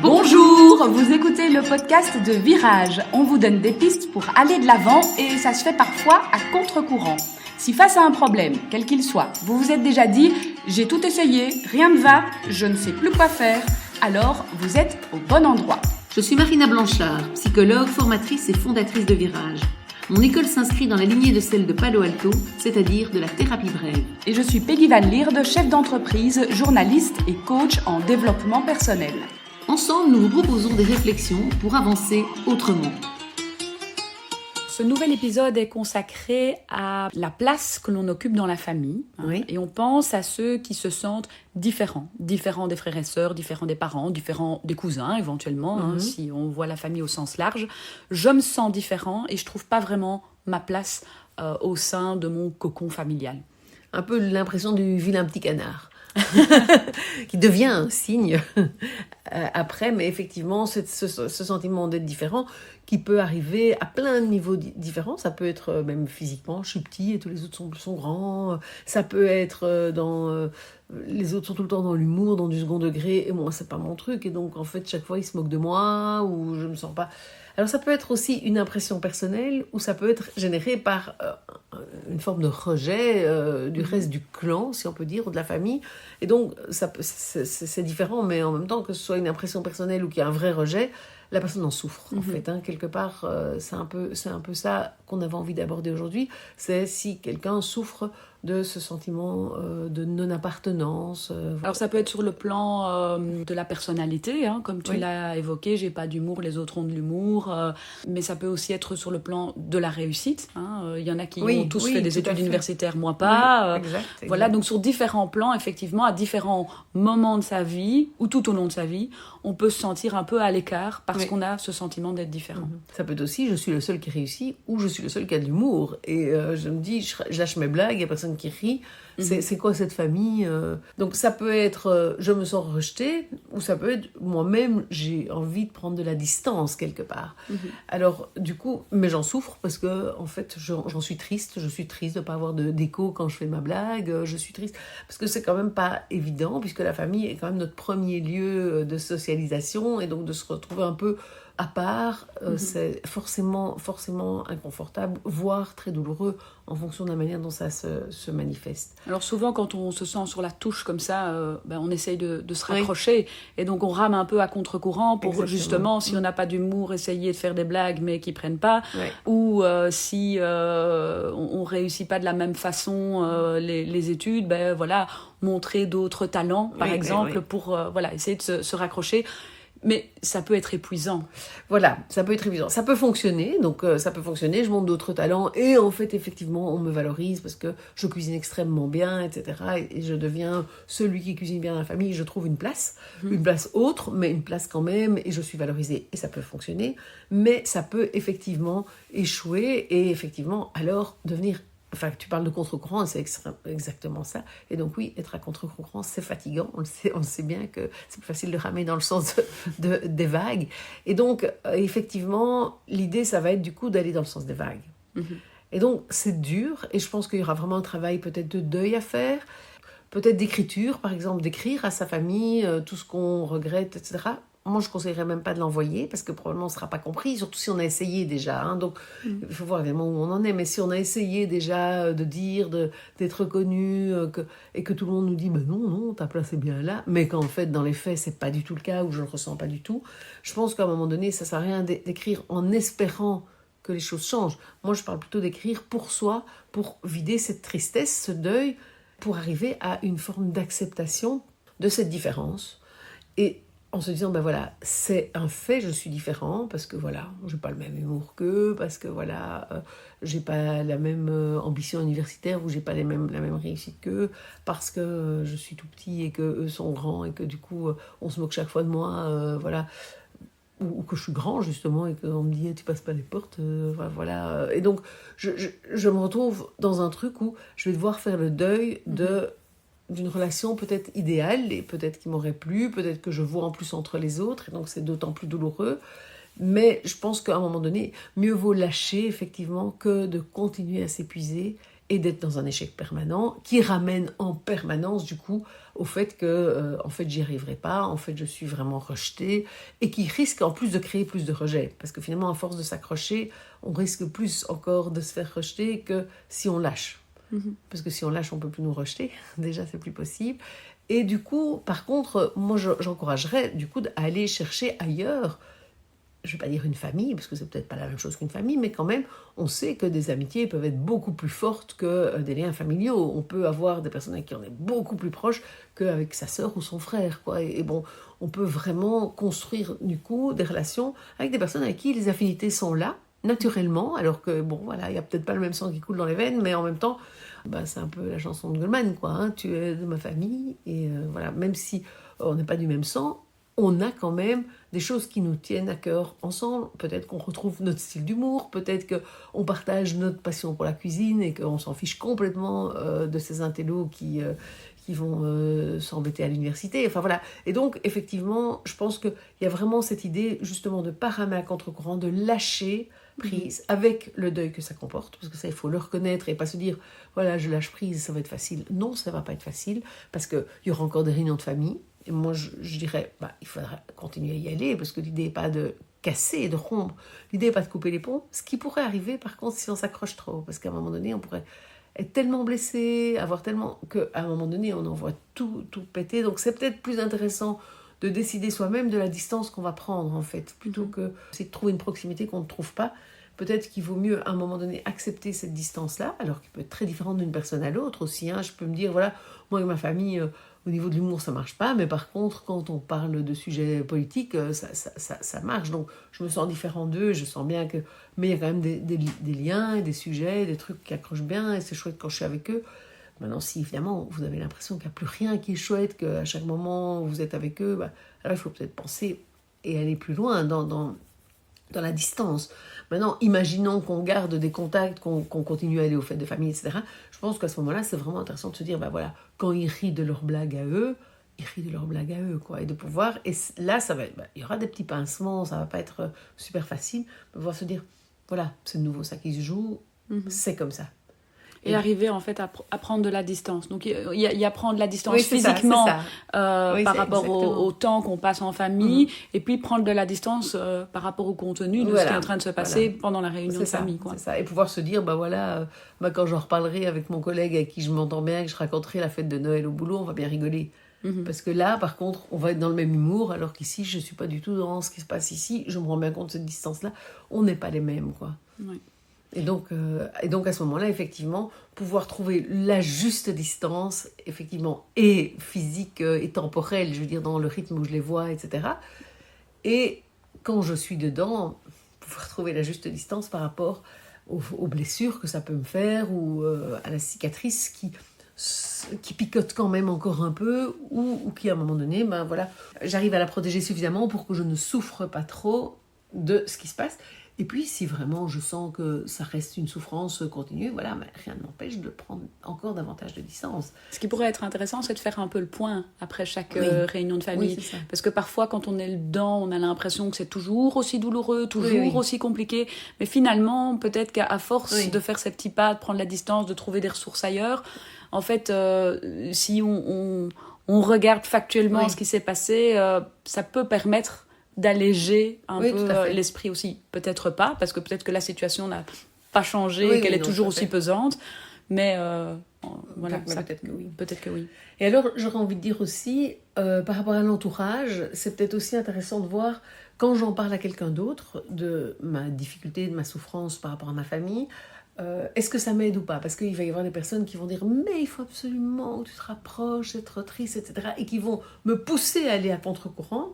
Bonjour, vous écoutez le podcast de Virage. On vous donne des pistes pour aller de l'avant et ça se fait parfois à contre-courant. Si face à un problème, quel qu'il soit, vous vous êtes déjà dit « j'ai tout essayé, rien ne va, je ne sais plus quoi faire », alors vous êtes au bon endroit. Je suis Marina Blanchard, psychologue, formatrice et fondatrice de Virage. Mon école s'inscrit dans la lignée de celle de Palo Alto, c'est-à-dire de la thérapie brève. Et je suis Peggy Van Lierde, chef d'entreprise, journaliste et coach en développement personnel. Ensemble, nous vous proposons des réflexions pour avancer autrement. Ce nouvel épisode est consacré à la place que l'on occupe dans la famille. Oui. Et on pense à ceux qui se sentent différents. Différents des frères et sœurs, différents des parents, différents des cousins éventuellement, si on voit la famille au sens large. Je me sens différent et je ne trouve pas vraiment ma place au sein de mon cocon familial. Un peu l'impression du vilain petit canard. qui devient un signe après, mais effectivement ce sentiment d'être différent qui peut arriver à plein de niveaux différents. Ça peut être même physiquement, je suis petit et tous les autres sont grands. Ça peut être les autres sont tout le temps dans l'humour, dans du second degré, et moi c'est pas mon truc, et donc en fait chaque fois ils se moquent de moi ou je me sens pas. Alors ça peut être aussi une impression personnelle ou ça peut être généré par une forme de rejet du reste du clan, si on peut dire, ou de la famille. Et donc c'est différent, mais en même temps que ce soit une impression personnelle ou qu'il y a un vrai rejet, la personne en souffre en fait. Quelque part, c'est un peu ça qu'on avait envie d'aborder aujourd'hui. C'est si quelqu'un souffre de ce sentiment de non-appartenance. Alors ça peut être sur le plan de la personnalité, comme tu l'as évoqué, j'ai pas d'humour, les autres ont de l'humour, mais ça peut aussi être sur le plan de la réussite. Il y en a qui ont tous fait des études universitaires, moi pas. Exact. Voilà, donc sur différents plans, effectivement, à différents moments de sa vie, ou tout au long de sa vie, on peut se sentir un peu à l'écart parce qu'on a ce sentiment d'être différent. Ça peut être aussi, je suis le seul qui réussit ou je suis le seul qui a de l'humour. Et je me dis, je lâche mes blagues, il n'y a personne qui rit. C'est quoi cette famille Donc ça peut être, je me sens rejetée, ou ça peut être, moi-même, j'ai envie de prendre de la distance quelque part. Alors du coup, mais j'en souffre parce que en fait, j'en suis triste. Je suis triste de ne pas avoir d'écho quand je fais ma blague. Je suis triste parce que c'est quand même pas évident, puisque la famille est quand même notre premier lieu de socialisation, et donc de se retrouver un peu à part, c'est forcément inconfortable, voire très douloureux en fonction de la manière dont ça se manifeste. Alors souvent, quand on se sent sur la touche comme ça, on essaye de se raccrocher, et donc on rame un peu à contre-courant pour justement, si on n'a pas d'humour, essayer de faire des blagues mais qui prennent pas, ou si on réussit pas de la même façon les études, montrer d'autres talents, par exemple, pour essayer de se raccrocher. Mais ça peut être épuisant. Voilà, ça peut être épuisant. Ça peut fonctionner, je montre d'autres talents et en fait, effectivement, on me valorise parce que je cuisine extrêmement bien, etc. Et je deviens celui qui cuisine bien dans la famille. Je trouve une place autre, mais une place quand même, et je suis valorisée. Et ça peut fonctionner, mais ça peut effectivement échouer et effectivement, alors, devenir... Enfin, tu parles de contre-courant, c'est exactement ça. Et donc oui, être à contre-courant, c'est fatigant. On le sait bien que c'est plus facile de ramer dans le sens des vagues. Et donc, effectivement, l'idée, ça va être du coup d'aller dans le sens des vagues. Et donc, c'est dur. Et je pense qu'il y aura vraiment un travail peut-être de deuil à faire. Peut-être d'écriture, par exemple, d'écrire à sa famille tout ce qu'on regrette, etc. Moi, je ne conseillerais même pas de l'envoyer parce que probablement on ne sera pas compris, surtout si on a essayé déjà. Donc, il faut voir évidemment où on en est. Mais si on a essayé déjà de dire, d'être reconnu, et que tout le monde nous dit non, ta place est bien là, mais qu'en fait, dans les faits, ce n'est pas du tout le cas ou je ne le ressens pas du tout, je pense qu'à un moment donné, ça ne sert à rien d'écrire en espérant que les choses changent. Moi, je parle plutôt d'écrire pour soi, pour vider cette tristesse, ce deuil, pour arriver à une forme d'acceptation de cette différence. Et en se disant, c'est un fait, je suis différent, parce que j'ai pas le même humour qu'eux, parce que j'ai pas la même ambition universitaire, ou j'ai pas la même réussite qu'eux, parce que je suis tout petit et qu'eux sont grands, et que du coup, on se moque chaque fois de moi, ou que je suis grand justement, et qu'on me dit, tu passes pas les portes, Et donc, je me retrouve dans un truc où je vais devoir faire le deuil d'une relation peut-être idéale, et peut-être qui m'aurait plu, peut-être que je vois en plus entre les autres, et donc c'est d'autant plus douloureux. Mais je pense qu'à un moment donné, mieux vaut lâcher effectivement que de continuer à s'épuiser et d'être dans un échec permanent qui ramène en permanence du coup au fait que en fait j'y arriverai pas, en fait je suis vraiment rejetée et qui risque en plus de créer plus de rejet parce que finalement à force de s'accrocher on risque plus encore de se faire rejeter que si on lâche. Parce que si on lâche on peut plus nous rejeter, déjà c'est plus possible et du coup par contre moi j'encouragerais du coup à aller chercher ailleurs. Je ne vais pas dire une famille, parce que c'est peut-être pas la même chose qu'une famille, mais quand même, on sait que des amitiés peuvent être beaucoup plus fortes que des liens familiaux. On peut avoir des personnes avec qui on est beaucoup plus proche qu'avec sa sœur ou son frère, quoi. Et bon, on peut vraiment construire, du coup, des relations avec des personnes avec qui les affinités sont là, naturellement, alors que, bon, voilà, il n'y a peut-être pas le même sang qui coule dans les veines, mais en même temps, c'est un peu la chanson de Goldman, quoi. Hein. Tu es de ma famille, et voilà, même si on n'est pas du même sang, on a quand même des choses qui nous tiennent à cœur ensemble. Peut-être qu'on retrouve notre style d'humour, peut-être qu'on partage notre passion pour la cuisine et qu'on s'en fiche complètement de ces intellos qui vont s'embêter à l'université. Enfin voilà. Et donc, effectivement, je pense qu'il y a vraiment cette idée justement de ne pas ramer à contre-courant, de lâcher prise avec le deuil que ça comporte. Parce que ça, il faut le reconnaître et pas se dire, voilà, je lâche prise, ça va être facile. Non, ça ne va pas être facile parce qu'il y aura encore des réunions de famille. Et moi, je dirais, il faudra continuer à y aller, parce que l'idée n'est pas de casser, de rompre. L'idée n'est pas de couper les ponts. Ce qui pourrait arriver, par contre, si on s'accroche trop. Parce qu'à un moment donné, on pourrait être tellement blessé, avoir tellement... qu'à un moment donné, on en voit tout péter. Donc, c'est peut-être plus intéressant de décider soi-même de la distance qu'on va prendre, en fait, plutôt que de trouver une proximité qu'on ne trouve pas. Peut-être qu'il vaut mieux, à un moment donné, accepter cette distance-là, alors qu'il peut être très différente d'une personne à l'autre aussi. Hein. Je peux me dire, voilà, moi et ma famille... Au niveau de l'humour, ça marche pas, mais par contre, quand on parle de sujets politiques, ça marche. Donc, je me sens différent d'eux, je sens bien que... Mais il y a quand même des liens, des sujets, des trucs qui accrochent bien, et c'est chouette quand je suis avec eux. Maintenant, si évidemment, vous avez l'impression qu'il n'y a plus rien qui est chouette, qu'à chaque moment, vous êtes avec eux, alors il faut peut-être penser et aller plus loin dans la distance. Maintenant, imaginons qu'on garde des contacts, qu'on continue à aller aux fêtes de famille, etc. Je pense qu'à ce moment-là, c'est vraiment intéressant de se dire, voilà, quand ils rient de leurs blagues à eux, ils rient de leurs blagues à eux, quoi. Et de pouvoir, et là, ça va être, il y aura des petits pincements, ça va pas être super facile, mais pouvoir se dire, voilà, c'est de nouveau ça qui se joue, c'est comme ça. Et arriver en fait à prendre de la distance. Donc il y a prendre de la distance physiquement par rapport au temps qu'on passe en famille, et puis prendre de la distance par rapport au contenu de ce qui est en train de se passer pendant la réunion de famille. Quoi. C'est ça. Et pouvoir se dire, quand j'en reparlerai avec mon collègue avec qui je m'entends bien, que je raconterai la fête de Noël au boulot, on va bien rigoler. Parce que là, par contre, on va être dans le même humour, alors qu'ici, je ne suis pas du tout dans ce qui se passe ici. Je me rends bien compte de cette distance-là. On n'est pas les mêmes, quoi. Oui. Et donc, à ce moment-là, effectivement, pouvoir trouver la juste distance, effectivement, et physique et temporelle, je veux dire, dans le rythme où je les vois, etc. Et quand je suis dedans, pouvoir trouver la juste distance par rapport aux blessures que ça peut me faire ou à la cicatrice qui picote quand même encore un peu ou qui, à un moment donné, j'arrive à la protéger suffisamment pour que je ne souffre pas trop de ce qui se passe. Et puis, si vraiment je sens que ça reste une souffrance continue, rien ne m'empêche de prendre encore davantage de distance. Ce qui pourrait être intéressant, c'est de faire un peu le point après chaque réunion de famille. Oui, c'est ça. Parce que parfois, quand on est dedans, on a l'impression que c'est toujours aussi douloureux, toujours aussi compliqué. Mais finalement, peut-être qu'à force de faire ces petits pas, de prendre la distance, de trouver des ressources ailleurs, en fait, si on regarde factuellement ce qui s'est passé, ça peut permettre d'alléger un peu l'esprit aussi. Peut-être pas, parce que peut-être que la situation n'a pas changé, qu'elle est toujours aussi pesante. Mais peut-être que oui. Et alors, j'aurais envie de dire aussi, par rapport à l'entourage, c'est peut-être aussi intéressant de voir, quand j'en parle à quelqu'un d'autre, de ma difficulté, de ma souffrance par rapport à ma famille, est-ce que ça m'aide ou pas? Parce qu'il va y avoir des personnes qui vont dire « Mais il faut absolument que tu te rapproches, c'est trop triste, etc. » et qui vont me pousser à aller à contre-courant.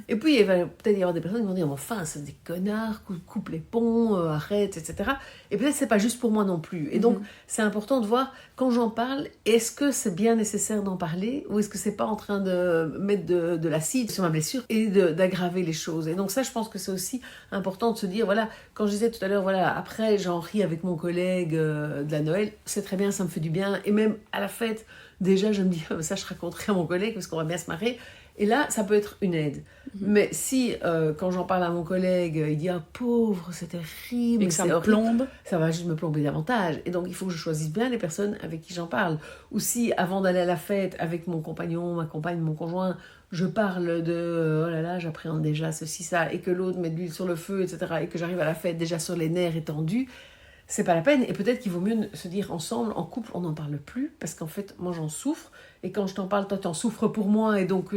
Et puis, il va peut-être y avoir des personnes qui vont dire « Enfin, c'est des connards, coupe les ponts, arrête, etc. » Et peut-être que c'est pas juste pour moi non plus. Et donc, c'est important de voir, quand j'en parle, est-ce que c'est bien nécessaire d'en parler ou est-ce que c'est pas en train de mettre de l'acide sur ma blessure et d'aggraver les choses. Et donc ça, je pense que c'est aussi important de se dire, quand je disais tout à l'heure, après, j'en ris avec mon collègue de la Noël, c'est très bien, ça me fait du bien. Et même à la fête déjà je me dis, ça je raconterai à mon collègue parce qu'on va bien se marrer. Et là, ça peut être une aide. Mais si, quand j'en parle à mon collègue, il dit « Ah, pauvre, c'est terrible, et que ça me plombe », ça va juste me plomber davantage. Et donc, il faut que je choisisse bien les personnes avec qui j'en parle. Ou si, avant d'aller à la fête avec mon compagnon, ma compagne, mon conjoint, je parle de « Oh là là, j'appréhende déjà ceci, ça », et que l'autre met de l'huile sur le feu, etc., et que j'arrive à la fête déjà sur les nerfs étendus, c'est pas la peine. Et peut-être qu'il vaut mieux se dire ensemble, en couple, on n'en parle plus, parce qu'en fait, moi j'en souffre, et quand je t'en parle, toi tu en souffres pour moi, et donc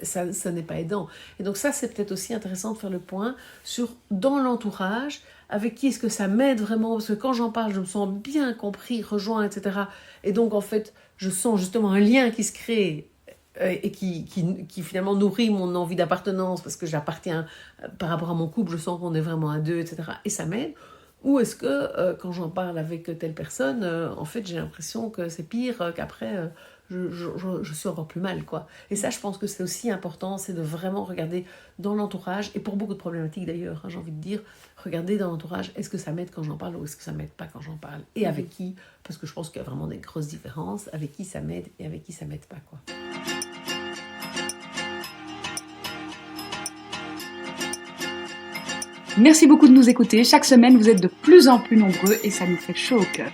ça n'est pas aidant. Et donc ça, c'est peut-être aussi intéressant de faire le point sur, dans l'entourage, avec qui est-ce que ça m'aide vraiment, parce que quand j'en parle, je me sens bien compris, rejoint, etc. Et donc en fait, je sens justement un lien qui se crée, et qui finalement nourrit mon envie d'appartenance, parce que j'appartiens par rapport à mon couple, je sens qu'on est vraiment à deux, etc. Et ça m'aide. Ou est-ce que, quand j'en parle avec telle personne, en fait, j'ai l'impression que c'est pire, qu'après, je suis encore plus mal, quoi. Et ça, je pense que c'est aussi important, c'est de vraiment regarder dans l'entourage, et pour beaucoup de problématiques d'ailleurs, j'ai envie de dire, regarder dans l'entourage, est-ce que ça m'aide quand j'en parle ou est-ce que ça m'aide pas quand j'en parle? Et avec qui? Parce que je pense qu'il y a vraiment des grosses différences, avec qui ça m'aide et avec qui ça m'aide pas, quoi. Merci beaucoup de nous écouter. Chaque semaine, vous êtes de plus en plus nombreux et ça nous fait chaud au cœur.